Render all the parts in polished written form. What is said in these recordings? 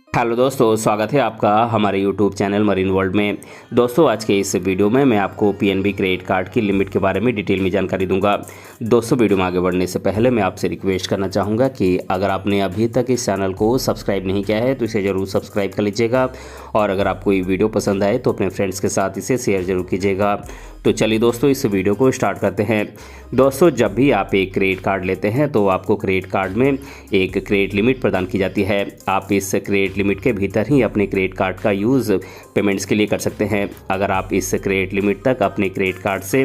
Hello दोस्तों, स्वागत है आपका हमारे यूट्यूब चैनल मरीन वर्ल्ड में। दोस्तों, आज के इस वीडियो में मैं आपको पीएनबी क्रेडिट कार्ड की लिमिट के बारे में डिटेल में जानकारी दूंगा। दोस्तों, वीडियो में आगे बढ़ने से पहले मैं आपसे रिक्वेस्ट करना चाहूँगा कि अगर आपने अभी तक इस चैनल को सब्सक्राइब नहीं किया है तो इसे ज़रूर सब्सक्राइब कर लीजिएगा, और अगर आपको ये वीडियो पसंद आए तो अपने फ्रेंड्स के साथ इसे शेयर जरूर कीजिएगा। तो चलिए दोस्तों, इस वीडियो को स्टार्ट करते हैं। दोस्तों, जब भी आप एक क्रेडिट कार्ड लेते हैं तो आपको क्रेडिट कार्ड में एक क्रेडिट लिमिट प्रदान की जाती है। आप इस क्रेडिट लिमिट के भीतर ही अपने क्रेडिट कार्ड का यूज़ पेमेंट्स के लिए कर सकते हैं। अगर आप इस क्रेडिट लिमिट तक अपने क्रेडिट कार्ड से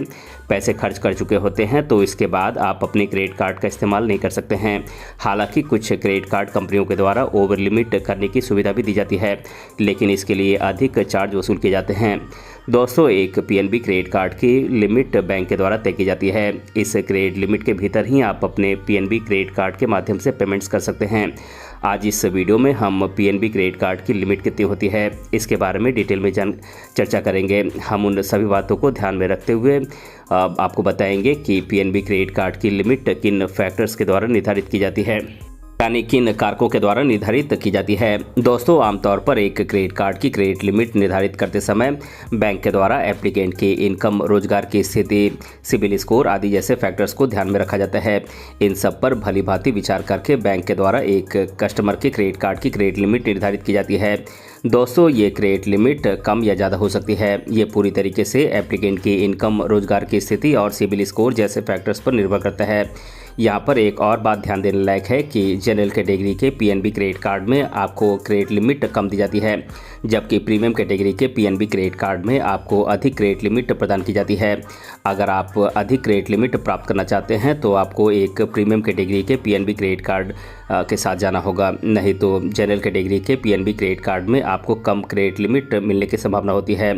पैसे खर्च कर चुके होते हैं तो इसके बाद आप अपने क्रेडिट कार्ड का इस्तेमाल नहीं कर सकते हैं। हालांकि कुछ क्रेडिट कार्ड कंपनियों के द्वारा ओवर लिमिट करने की सुविधा भी दी जाती है, लेकिन इसके लिए अधिक चार्ज वसूल किए जाते हैं। दोस्तों, एक पीएनबी क्रेडिट कार्ड की लिमिट बैंक के द्वारा तय की जाती है। इस क्रेडिट लिमिट के भीतर ही आप अपने पीएनबी क्रेडिट कार्ड के माध्यम से पेमेंट्स कर सकते हैं। आज इस वीडियो में हम पीएनबी क्रेडिट कार्ड की लिमिट कितनी होती है इसके बारे में डिटेल में चर्चा करेंगे। हम उन सभी बातों को ध्यान में रखते हुए आपको बताएंगे कि पीएनबी क्रेडिट कार्ड की लिमिट किन फैक्टर्स के द्वारा निर्धारित की जाती है, यानी किन कारकों के द्वारा निर्धारित की जाती है। दोस्तों, आमतौर पर एक क्रेडिट कार्ड की क्रेडिट लिमिट निर्धारित करते समय बैंक के द्वारा एप्लीकेंट की इनकम, रोजगार की स्थिति, सिबिल स्कोर आदि जैसे फैक्टर्स को ध्यान में रखा जाता है। इन सब पर भली भांति विचार करके बैंक के द्वारा एक कस्टमर के क्रेडिट कार्ड की क्रेडिट लिमिट निर्धारित की जाती है। दोस्तों, ये क्रेडिट लिमिट कम या ज़्यादा हो सकती है। ये पूरी तरीके से एप्लीकेंट की इनकम, रोजगार की स्थिति और सिबिल स्कोर जैसे फैक्टर्स पर निर्भर करता है। यहाँ पर एक और बात ध्यान देने लायक है कि जनरल कैटेगरी के पीएनबी क्रेडिट कार्ड में आपको क्रेडिट लिमिट कम दी जाती है, जबकि प्रीमियम कैटेगरी के पीएनबी क्रेडिट कार्ड में आपको अधिक क्रेडिट लिमिट प्रदान की जाती है। अगर आप अधिक क्रेडिट लिमिट प्राप्त करना चाहते हैं तो आपको एक प्रीमियम कैटेगरी के पीएनबी क्रेडिट कार्ड के साथ जाना होगा, नहीं तो जनरल कैटेगरी के पीएनबी क्रेडिट कार्ड में आपको कम क्रेडिट लिमिट मिलने की संभावना होती है।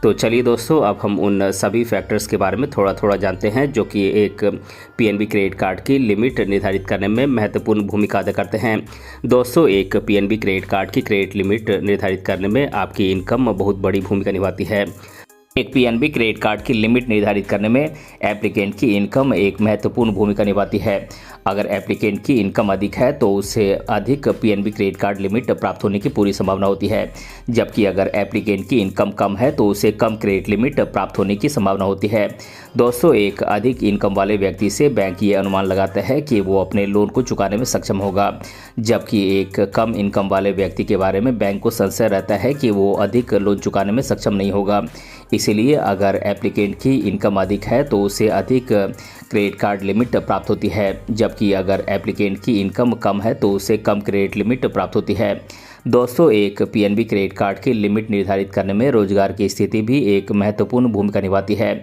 तो चलिए दोस्तों, अब हम उन सभी फैक्टर्स के बारे में थोड़ा थोड़ा जानते हैं जो कि एक पीएनबी क्रेडिट कार्ड की लिमिट निर्धारित करने में महत्वपूर्ण भूमिका अदा करते हैं। दोस्तों, एक पीएनबी क्रेडिट कार्ड की क्रेडिट लिमिट निर्धारित करने में आपकी इनकम बहुत बड़ी भूमिका निभाती है। एक पीएनबी क्रेडिट कार्ड की लिमिट निर्धारित करने में एप्लीकेंट की इनकम एक महत्वपूर्ण भूमिका निभाती है। अगर एप्लीकेंट की इनकम अधिक है तो उसे अधिक पीएनबी क्रेडिट कार्ड लिमिट प्राप्त होने की पूरी संभावना होती है, जबकि अगर एप्लीकेंट की इनकम कम है तो उसे कम क्रेडिट लिमिट प्राप्त होने की संभावना होती है। दोस्तों, एक अधिक इनकम वाले व्यक्ति से बैंक ये अनुमान लगाता है कि वो अपने लोन को चुकाने में सक्षम होगा, जबकि एक कम इनकम वाले व्यक्ति के बारे में बैंक को संशय रहता है कि वो अधिक लोन चुकाने में सक्षम नहीं होगा। इसीलिए अगर एप्लीकेंट की इनकम अधिक है तो उसे अधिक क्रेडिट कार्ड लिमिट प्राप्त होती है, जबकि अगर एप्लीकेंट की इनकम कम है तो उसे कम क्रेडिट लिमिट प्राप्त होती है। दोस्तों, एक पीएनबी क्रेडिट कार्ड की लिमिट निर्धारित करने में रोजगार की स्थिति भी एक महत्वपूर्ण भूमिका निभाती है।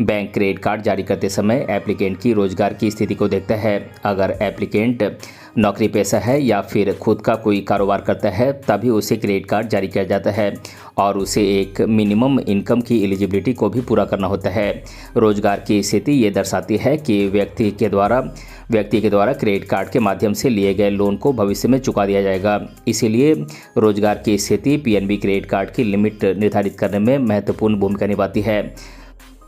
बैंक क्रेडिट कार्ड जारी करते समय एप्लीकेंट की रोजगार की स्थिति को देखता है। अगर एप्लीकेंट नौकरी पेशा है या फिर खुद का कोई कारोबार करता है तभी उसे क्रेडिट कार्ड जारी किया जाता है, और उसे एक मिनिमम इनकम की एलिजिबिलिटी को भी पूरा करना होता है। रोजगार की स्थिति ये दर्शाती है कि व्यक्ति के द्वारा क्रेडिट कार्ड के माध्यम से लिए गए लोन को भविष्य में चुका दिया जाएगा। इसीलिए रोजगार की स्थिति पीएनबी क्रेडिट कार्ड की लिमिट निर्धारित करने में महत्वपूर्ण भूमिका निभाती है।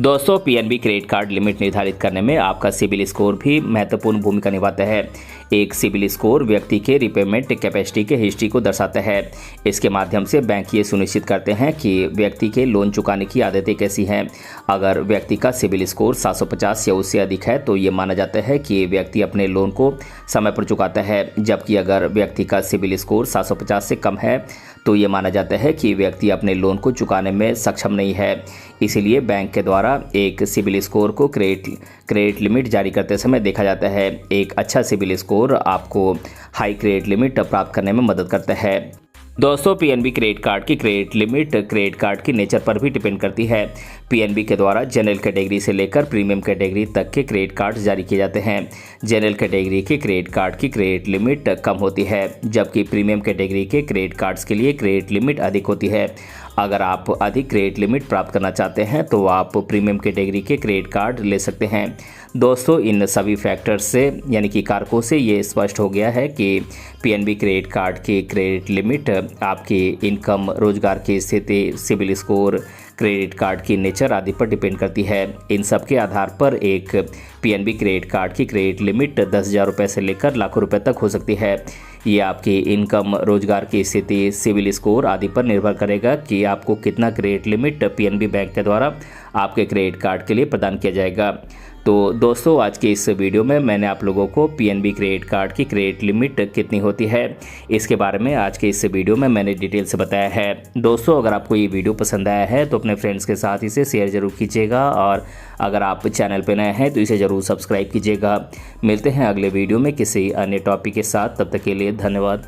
दोस्तों, पीएनबी क्रेडिट कार्ड लिमिट निर्धारित करने में आपका सिबिल स्कोर भी महत्वपूर्ण भूमिका निभाता है। एक सिबिल स्कोर व्यक्ति के रिपेमेंट कैपेसिटी के हिस्ट्री को दर्शाता है। इसके माध्यम से बैंक ये सुनिश्चित करते हैं कि व्यक्ति के लोन चुकाने की आदतें कैसी हैं। अगर व्यक्ति का सिबिल स्कोर 750 या उससे अधिक है तो ये माना जाता है कि व्यक्ति अपने लोन को समय पर चुकाता है, जबकि अगर व्यक्ति का सिबिल स्कोर 750 से कम है तो ये माना जाता है कि व्यक्ति अपने लोन को चुकाने में सक्षम नहीं है। इसीलिए बैंक के द्वारा एक सिबिल स्कोर को क्रेडिट लिमिट जारी करते समय देखा जाता है। एक अच्छा सिबिल स्कोर आपको हाई क्रेडिट लिमिट प्राप्त करने में मदद करता है। दोस्तों, पीएनबी क्रेडिट कार्ड की क्रेडिट लिमिट क्रेडिट कार्ड की नेचर पर भी डिपेंड करती है। पीएनबी के द्वारा जनरल कैटेगरी से लेकर प्रीमियम कैटेगरी तक के क्रेडिट कार्ड जारी किए जाते हैं। जनरल कैटेगरी के क्रेडिट कार्ड की क्रेडिट लिमिट कम होती है, जबकि प्रीमियम कैटेगरी के क्रेडिट कार्ड्स के लिए क्रेडिट लिमिट अधिक होती है। अगर आप अधिक क्रेडिट लिमिट प्राप्त करना चाहते हैं तो आप प्रीमियम कैटेगरी के क्रेडिट कार्ड ले सकते हैं। दोस्तों, इन सभी फैक्टर्स से यानी कि कारकों से ये स्पष्ट हो गया है कि पीएनबी क्रेडिट कार्ड की क्रेडिट लिमिट आपकी इनकम, रोजगार की स्थिति, सिबिल स्कोर, क्रेडिट कार्ड की नेचर आदि पर डिपेंड करती है। इन सब के आधार पर एक पीएनबी क्रेडिट कार्ड की क्रेडिट लिमिट 10,000 रुपये से लेकर लाखों रुपए तक हो सकती है। ये आपकी इनकम, रोजगार की स्थिति, सिविल स्कोर आदि पर निर्भर करेगा कि आपको कितना क्रेडिट लिमिट पीएनबी बैंक के द्वारा आपके क्रेडिट कार्ड के लिए प्रदान किया जाएगा। तो दोस्तों, आज के इस वीडियो में मैंने आप लोगों को पीएनबी क्रेडिट कार्ड की क्रेडिट लिमिट कितनी होती है इसके बारे में आज के इस वीडियो में मैंने डिटेल से बताया है। दोस्तों, अगर आपको ये वीडियो पसंद आया है तो अपने फ्रेंड्स के साथ इसे शेयर जरूर कीजिएगा और अगर आप चैनल पर नए हैं तो इसे ज़रूर सब्सक्राइब कीजिएगा। मिलते हैं अगले वीडियो में किसी अन्य टॉपिक के साथ, तब तक के लिए धन्यवाद।